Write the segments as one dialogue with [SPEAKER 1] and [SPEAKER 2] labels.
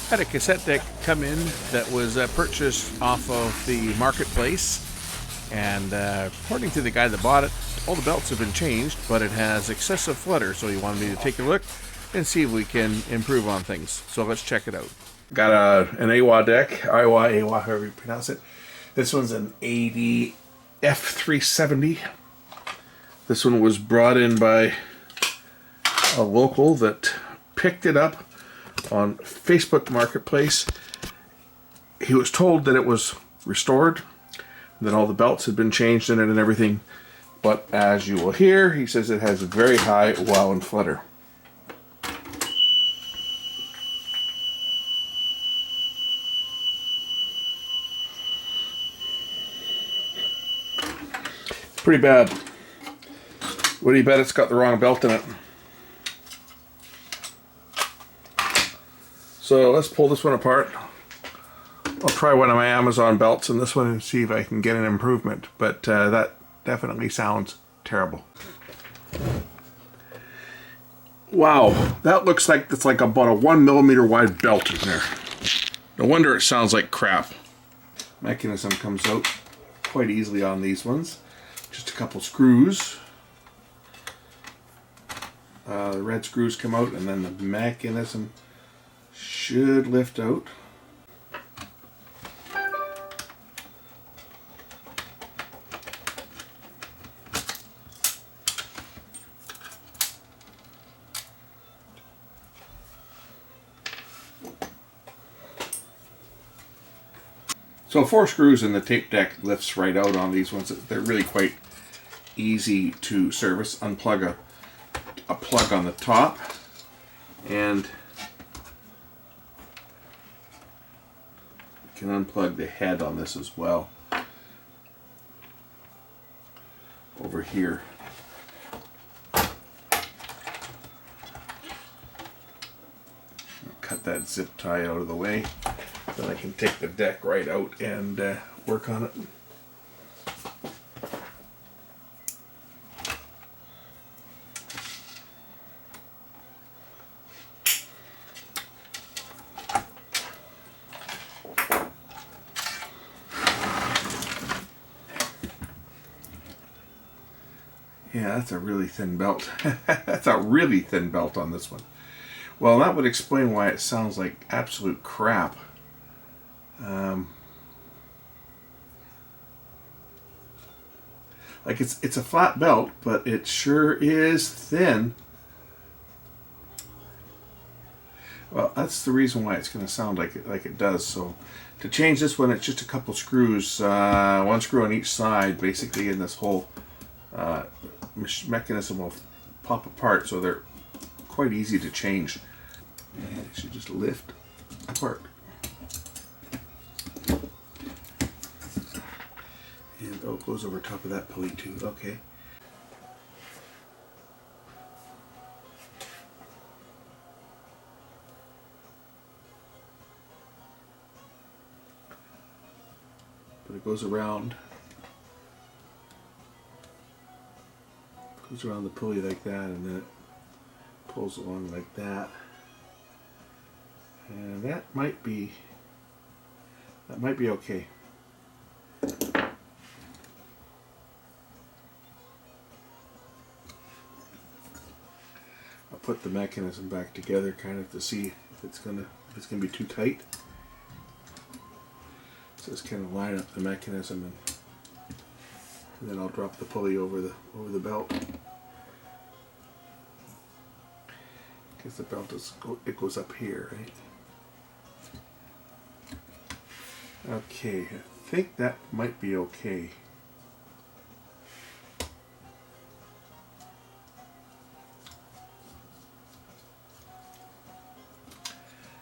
[SPEAKER 1] Had a cassette deck come in that was purchased off of the marketplace, and according to the guy that bought it, all the belts have been changed, but it has excessive flutter, so he wanted me to take a look and see if we can improve on things. So let's check it out. Got an Aiwa deck, Aiwa, however you pronounce it. This one's an AD F370. This one was brought in by a local that picked it up on Facebook Marketplace. He was told that it was restored, that all the belts had been changed in it and everything, but as you will hear, he says it has very high wow and flutter. Pretty bad. What do you bet it's got the wrong belt in it? So let's pull this one apart. I'll try one of my Amazon belts in this one and see if I can get an improvement, but that definitely sounds terrible. Wow, that looks like it's like about a 1 millimeter wide belt in there. No wonder it sounds like crap. Mechanism comes out quite easily on these ones. Just a couple screws. The red screws come out, and then the mechanism should lift out. So 4 screws and the tape deck lifts right out on these ones. They're really quite easy to service. Unplug a plug on the top, and you can unplug the head on this as well over here. Cut that zip tie out of the way, then I can take the deck right out and work on it. Yeah, that's a really thin belt. That's a really thin belt on this one. Well, that would explain why it sounds like absolute crap. Like it's a flat belt, but it sure is thin. Well, that's the reason why it's going to sound like it does. So to change this one, it's just a couple screws, one screw on each side, basically, and this whole mechanism will pop apart, so they're quite easy to change. And it should just lift apart. And oh, it goes over top of that pulley too. Okay. But it goes around. Goes around the pulley like that, and then it pulls along like that. And that might be okay. I'll put the mechanism back together kind of to see if it's gonna be too tight. So just kind of line up the mechanism, and then I'll drop the pulley over the belt. Because the belt it goes up here, right? Okay, I think that might be okay.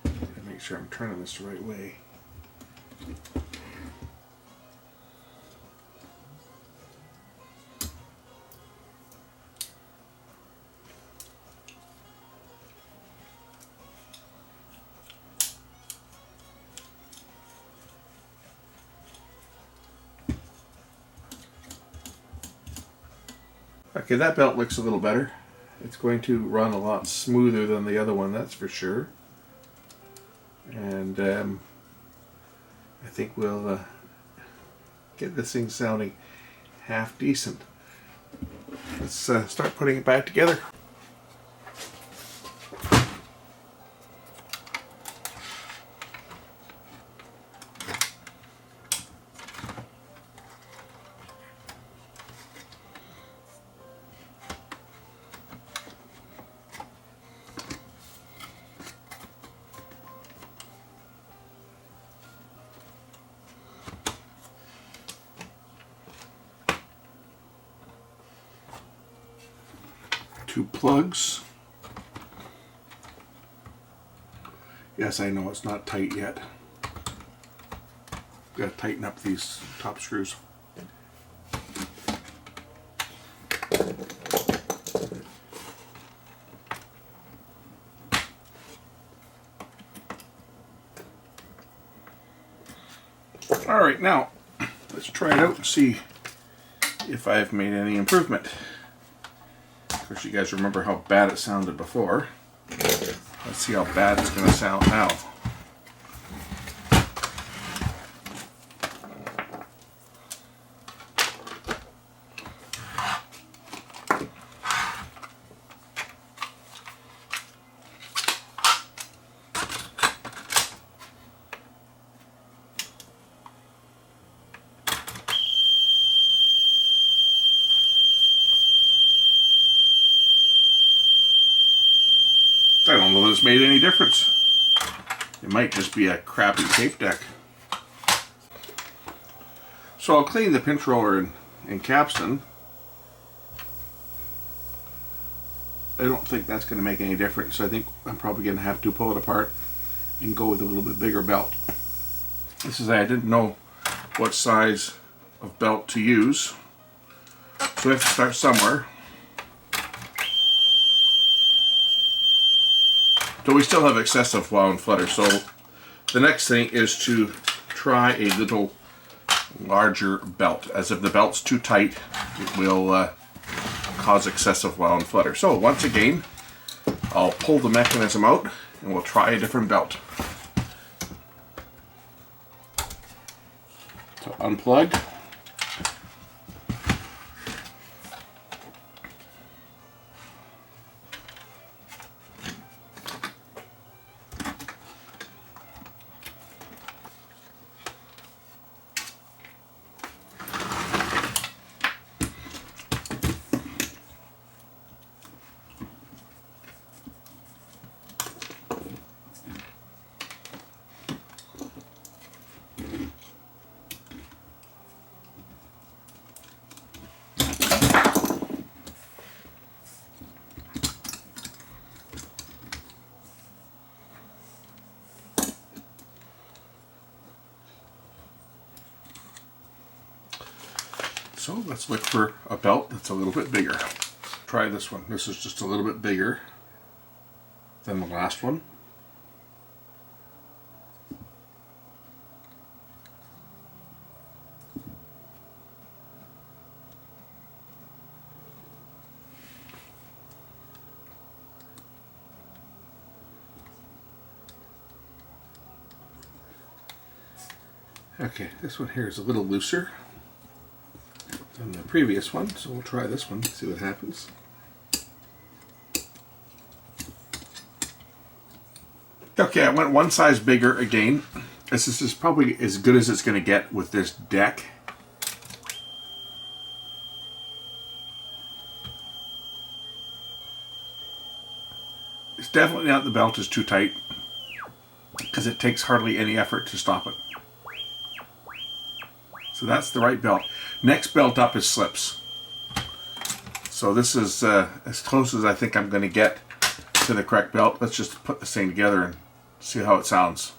[SPEAKER 1] Gotta make sure I'm turning this the right way. Okay, that belt looks a little better. It's going to run a lot smoother than the other one, that's for sure. and I think we'll get this thing sounding half decent. Let's start putting it back together. Two plugs. Yes, I know it's not tight yet. Got to tighten up these top screws. All right, now let's try it out and see if I've made any improvement. Of course, you guys remember how bad it sounded before. Let's see how bad it's going to sound now. I don't know that it's made any difference. It might just be a crappy tape deck. So I'll clean the pinch roller and capstan. I don't think that's going to make any difference. I think I'm probably going to have to pull it apart and go with a little bit bigger belt. This is, I didn't know what size of belt to use, so I have to start somewhere. So we still have excessive wow and flutter, so the next thing is to try a little larger belt. As if the belt's too tight, it will cause excessive wow and flutter. So once again, I'll pull the mechanism out and we'll try a different belt. So unplug. So let's look for a belt that's a little bit bigger. Try this one. This is just a little bit bigger than the last one. Okay, this one here is a little looser than the previous one, so we'll try this one, see what happens. Okay, I went one size bigger again. This is probably as good as it's going to get with this deck. It's definitely not the belt is too tight, because it takes hardly any effort to stop it. So that's the right belt. Next belt up is slips. So this is as close as I think I'm going to get to the correct belt. Let's just put this thing together and see how it sounds.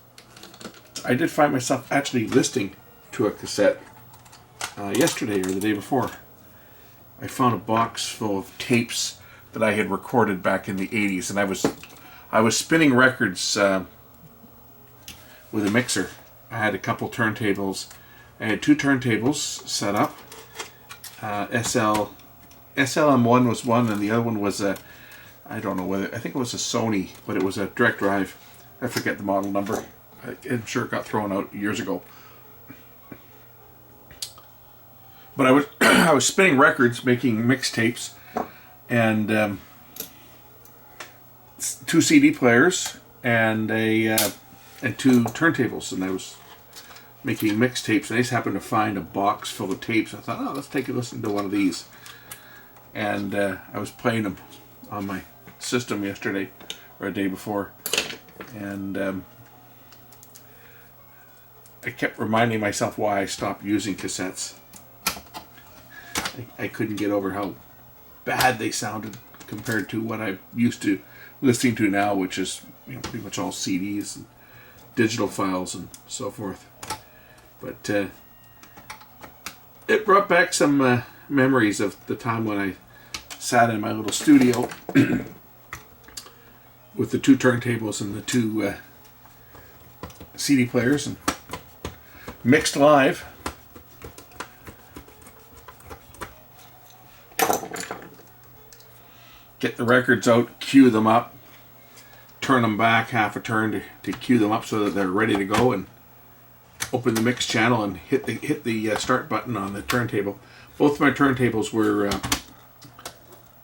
[SPEAKER 1] I did find myself actually listening to a cassette yesterday or the day before. I found a box full of tapes that I had recorded back in the 80s, and I was spinning records with a mixer. I had a couple turntables. I had two turntables set up. SLM1 was one, and the other one was a, I don't know whether, I think it was a Sony, but it was a direct drive. I forget the model number. I'm sure it got thrown out years ago. But I was I was spinning records, making mixtapes, and 2 CD players and and 2 turntables, and I was making mixtapes. And I just happened to find a box full of tapes. I thought, oh, let's take a listen to one of these. And I was playing them on my system yesterday or a day before, and I kept reminding myself why I stopped using cassettes. I couldn't get over how bad they sounded compared to what I'm used to listening to now, which is, you know, pretty much all CDs and digital files and so forth. But it brought back some memories of the time when I sat in my little studio with the 2 turntables and the 2 CD players and mixed live. Get the records out, cue them up, turn them back half a turn to cue them up so that they're ready to go, and open the mix channel and hit the start button on the turntable. Both my turntables were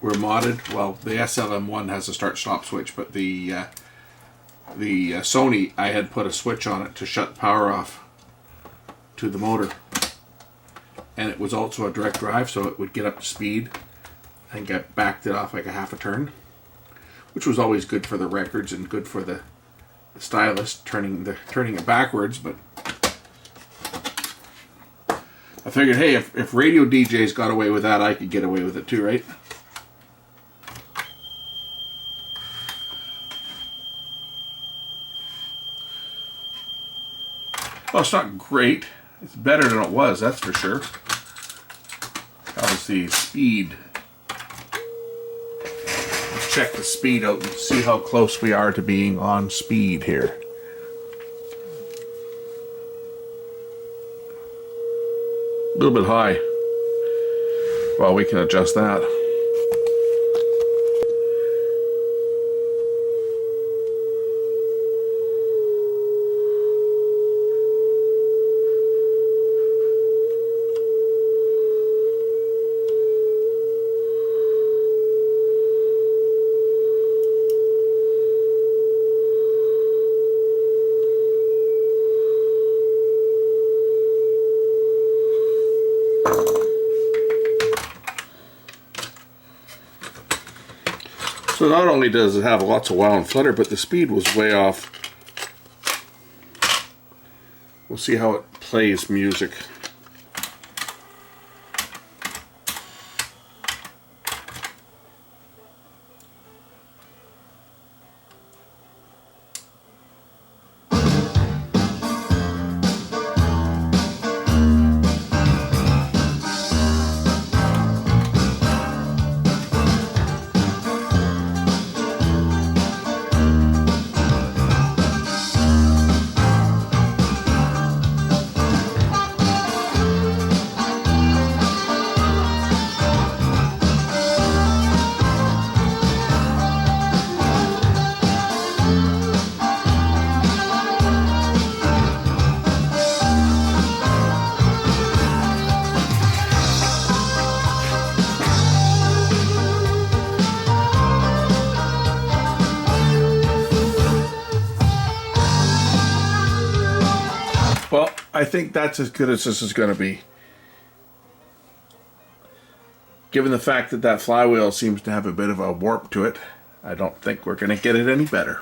[SPEAKER 1] modded. Well, the SLM1 has a start-stop switch, but the Sony, I had put a switch on it to shut power off to the motor, and it was also a direct drive, so it would get up to speed. I think I backed it off like a half a turn, which was always good for the records and good for the stylus, turning it backwards. But I figured, hey, if radio DJs got away with that, I could get away with it too, right? Well, it's not great. It's better than it was, that's for sure. Obviously, speed. Let's check the speed out and see how close we are to being on speed here. A little bit high. Well, we can adjust that. So not only does it have lots of wow and flutter, but the speed was way off. We'll see how it plays music. Well, I think that's as good as this is going to be. Given the fact that that flywheel seems to have a bit of a warp to it, I don't think we're going to get it any better.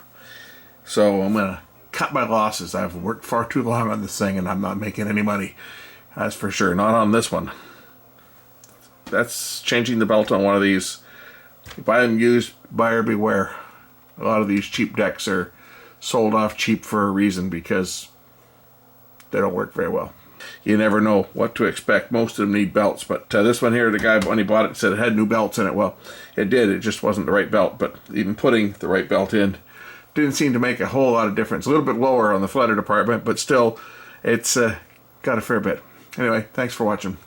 [SPEAKER 1] So I'm going to cut my losses. I've worked far too long on this thing and I'm not making any money. That's for sure. Not on this one. That's changing the belt on one of these. If I am used, buyer beware. A lot of these cheap decks are sold off cheap for a reason, because they don't work very well. You never know what to expect. Most of them need belts, but this one here, the guy, when he bought it, said it had new belts in it. Well, it did. It just wasn't the right belt, but even putting the right belt in didn't seem to make a whole lot of difference. A little bit lower on the flutter department, but still, it's got a fair bit. Anyway, thanks for watching.